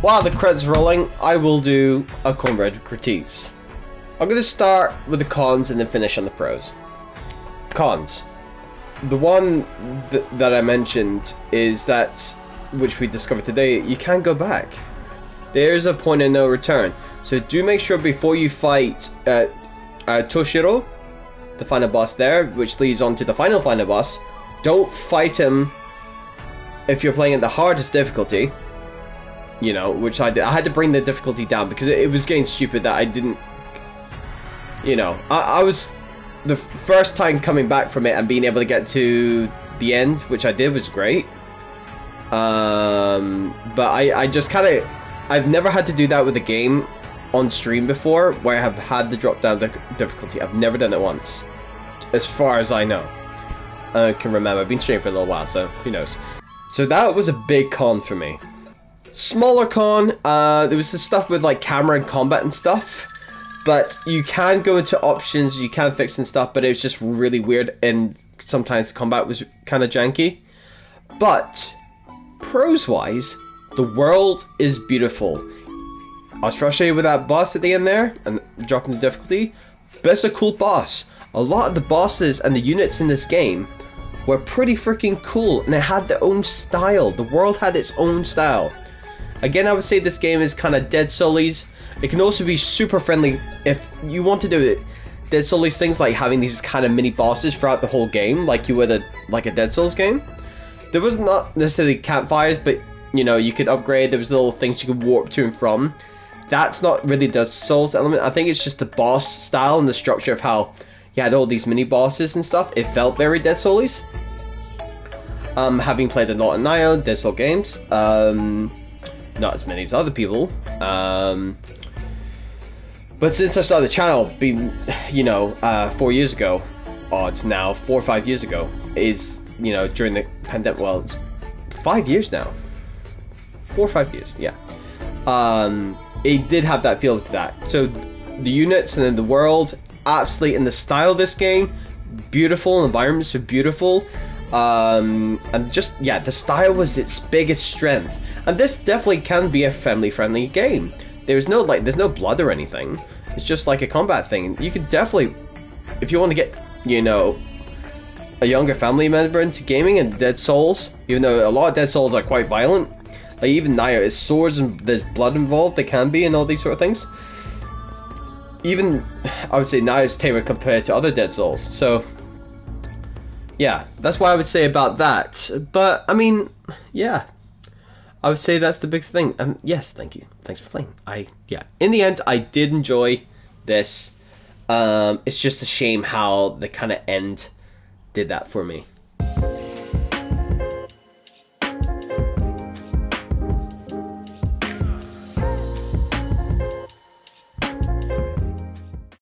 While the credits are rolling, I will do a Cornbread critiques. I'm going to start with the cons and then finish on the pros. Cons. The one that I mentioned is that, which we discovered today, you can't go back. There's a point of no return. So do make sure before you fight Toshiro, the final boss there, which leads on to the final boss, don't fight him if you're playing at the hardest difficulty. You know, which I did. I had to bring the difficulty down because it was getting stupid that I didn't, you know, I was, the first time coming back from it and being able to get to the end, which I did, was great. But I just kind of, I've never had to do that with a game on stream before, where I have had the drop down difficulty. I've never done it once, as far as I know. I can remember. I've been streaming for a little while, so who knows. So that was a big con for me. Smaller con, there was the stuff with like camera and combat and stuff, but you can go into options, you can fix and stuff, but it was just really weird, and sometimes the combat was kind of janky. But pros wise, the world is beautiful. I was frustrated with that boss at the end there and dropping the difficulty, but it's a cool boss. A lot of the bosses and the units in this game were pretty freaking cool, and it had their own style. The world had its own style. Again, I would say this game is kind of Dead Souls. It can also be super friendly if you want to do it. Dead Souls things like having these kind of mini bosses throughout the whole game, like you would like a Dead Souls game. There was not necessarily campfires, but you know, you could upgrade. There was little things you could warp to and from. That's not really the Souls element. I think it's just the boss style and the structure of how you had all these mini bosses and stuff. It felt very Dead Souls. Having played a lot of Nioh, Dead Souls games. Not as many as other people, but since I started the channel, being, you know, 4 years ago, or it's now 4 or 5 years ago, is, you know, during the pandemic, well, it's 5 years now, 4 or 5 years, yeah, it did have that feel to that. So the units and then the world, absolutely, in the style of this game, beautiful, environments are beautiful, and just, yeah, the style was its biggest strength. And this definitely can be a family-friendly game. There's no blood or anything. It's just like a combat thing. You could definitely, if you want to get, you know, a younger family member into gaming and Dead Souls, even though a lot of Dead Souls are quite violent, like even Nioh, it's swords and there's blood involved, there can be, and all these sort of things. Even, I would say Nioh's tamer compared to other Dead Souls. So, yeah, that's what I would say about that. But, I mean, yeah. I would say that's the big thing. Yes, thank you. Thanks for playing. Yeah. In the end, I did enjoy this. It's just a shame how the kind of end did that for me.